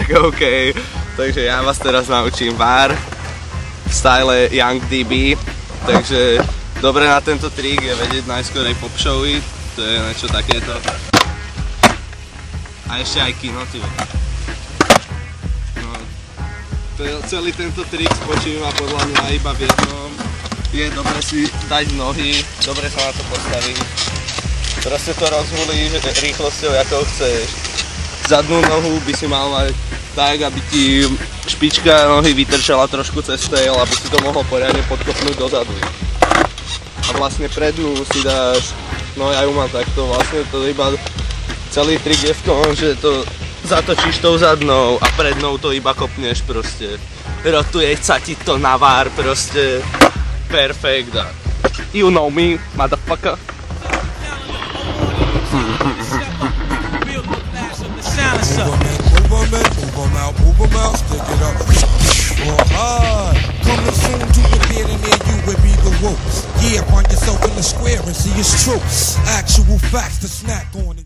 tak OK. Takže ja vás teraz naučím VAR v style Young DB. Takže dobre na tento trik je vedieť najskôr aj popšoviť. To je niečo takéto. A ešte aj kino, ty. No, celý tento trik spočíva podľa mňa iba v jednom. Je dobre si dať nohy, dobre sa na to postaviť. Proste to rozhulíš rýchlosťou, ako chceš. Zadnú nohu by si mal mať tak, aby ti špička nohy vytrčala trošku cez tail, aby si to mohol poriadne podkopnúť dozadu. A vlastne prednú si dáš, no ja ju mám takto, vlastne to iba, celý trik je v tom, že to zatočíš tou zadnou a prednou to iba kopneš proste. Rotuje sa ti to na VAR proste, perfect. You know me, motherfucker. Move 'em out, stick it up. Hard. Coming soon to your bed and there you will be the wolf. Yeah, find yourself in the square and see it's true. Actual facts to snack on.